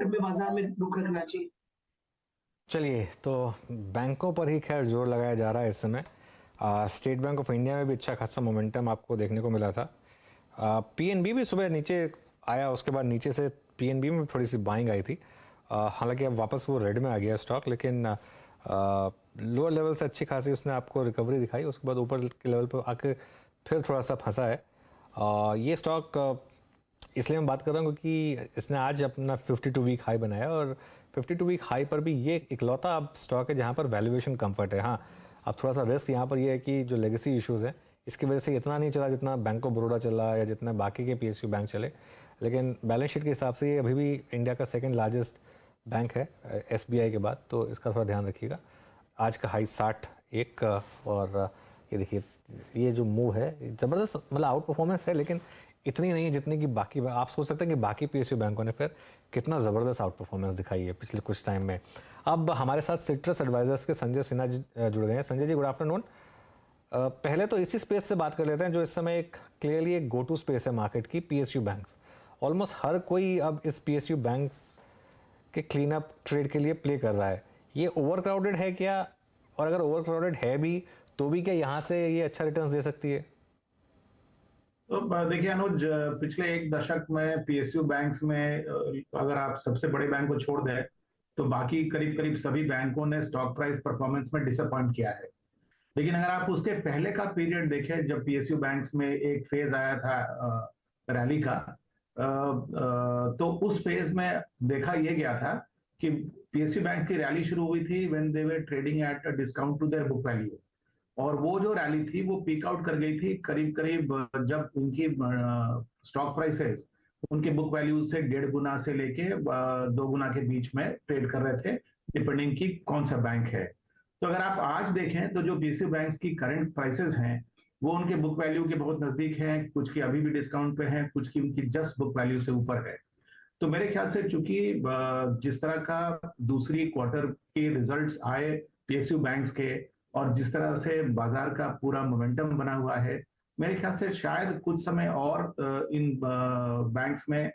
Segment में बाजार में रुख रखना चाहिए? चलिए, तो बैंकों पर ही खैर जोर लगाया जा रहा है इस समय। स्टेट बैंक ऑफ इंडिया में भी अच्छा खासा मोमेंटम आपको देखने को मिला था। पीएनबी भी सुबह नीचे आया, उसके बाद नीचे से पीएनबी में थोड़ी सी बाइंग आई थी। हालांकि अब वापस वो रेड में आ गया स्टॉक, लेकिन लोअर लेवल से अच्छी खासी उसने आपको रिकवरी दिखाई, उसके बाद ऊपर के लेवल पर आके फिर थोड़ा सा फंसा है। ये स्टॉक इसलिए मैं बात कर रहा हूँ क्योंकि इसने आज अपना 52 वीक हाई बनाया, और 52 वीक हाई पर भी ये इकलौता अब स्टॉक है जहाँ पर वैल्यूएशन कंफर्ट है। हाँ, अब थोड़ा सा रिस्क यहाँ पर ये है कि जो लेगेसी इश्यूज़ हैं इसकी वजह से इतना नहीं चला जितना बैंक ऑफ बड़ौदा चला या जितना बाकी के पीएसयू बैंक चले, लेकिन बैलेंस शीट के हिसाब से ये अभी भी इंडिया का सेकेंड लार्जेस्ट बैंक है एसबीआई के बाद, तो इसका थोड़ा ध्यान रखिएगा। आज का हाई 61, और ये देखिए ये जो मूव है ज़बरदस्त, मतलब आउट परफॉर्मेंस है, लेकिन इतनी नहीं है जितनी कि बाकी। आप सोच सकते हैं कि बाकी पीएसयू बैंकों ने फिर कितना ज़बरदस्त आउट परफॉर्मेंस दिखाई है पिछले कुछ टाइम में। अब हमारे साथ सिट्रस एडवाइजर्स के संजय सिन्हा जी जुड़ गए हैं। Sanjay ji, good afternoon. पहले तो इसी स्पेस से बात कर लेते हैं जो इस समय एक क्लियरली एक गो टू स्पेस है मार्केट की, पीएसयू बैंक्स। ऑलमोस्ट हर कोई अब इस पीएसयू बैंक्स के क्लीन अप ट्रेड के लिए प्ले कर रहा है। ये ओवर क्राउडेड है क्या, और अगर ओवर क्राउडेड है भी तो भी क्या यहाँ से ये अच्छा रिटर्न्स दे सकती है? तो देखिए अनुज, पिछले एक दशक में पीएसयू बैंक्स में अगर आप सबसे बड़े बैंक को छोड़ दें तो बाकी करीब करीब सभी बैंकों ने स्टॉक प्राइस परफॉर्मेंस में डिसअपॉइंट किया है। लेकिन अगर आप उसके पहले का पीरियड देखें, जब पीएसयू बैंक्स में एक फेज आया था रैली का, तो उस फेज में देखा यह गया था कि पीएसयू बैंक की रैली शुरू हुई थी when they were trading at a discount to their book value, और वो जो रैली थी वो पीक आउट कर गई थी करीब करीब जब उनकी स्टॉक प्राइसेस उनके बुक वैल्यू से 1.5 गुना से लेके 2 गुना के बीच में ट्रेड कर रहे थे, डिपेंडिंग की कौन सा बैंक है। तो अगर आप आज देखें तो जो पीएसयू बैंक्स की करंट प्राइसेस हैं वो उनके बुक वैल्यू के बहुत नजदीक हैं, कुछ की अभी भी डिस्काउंट पे हैं, कुछ की उनकी जस्ट बुक वैल्यू से ऊपर है। तो मेरे ख्याल से चूंकि जिस तरह का दूसरी क्वार्टर के रिजल्ट्स आए पीएसयू बैंक्स के, और जिस तरह से बाजार का पूरा मोमेंटम बना हुआ है, मेरे ख्याल से शायद कुछ समय और इन बैंक्स में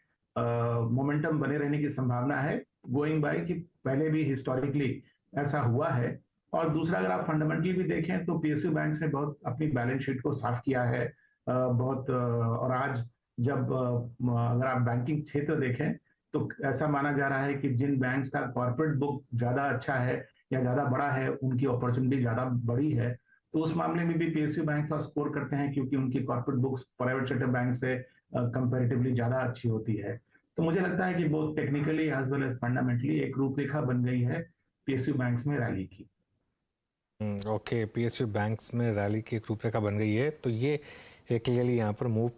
मोमेंटम बने रहने की संभावना है, गोइंग बाय कि पहले भी हिस्टोरिकली ऐसा हुआ है। और दूसरा, अगर आप फंडामेंटली भी देखें तो पीएसयू बैंक्स ने बहुत अपनी बैलेंस शीट को साफ किया है, बहुत और आज जब अगर आप बैंकिंग क्षेत्र देखें तो ऐसा माना जा रहा है कि जिन बैंक्स का कॉर्पोरेट बुक ज्यादा अच्छा है या ज्यादा बड़ा है, उनकी अपॉर्चुनिटी ज्यादा बड़ी है। तो उस मामले में भी पीएसयू बैंक का स्कोर करते हैं क्योंकि उनकी corporate books private sector bank से कंपैरेटिवली ज्यादा अच्छी होती है। तो मुझे लगता है कि बहुत technically as well as fundamentally एक रूपरेखा बन गई है पीएसयू बैंक्स में रैली की। ओके, पीएसयू बैंक्स में रैली की एक रूपरेखा बन गई है, तो ये क्लियरली यहाँ पर मूव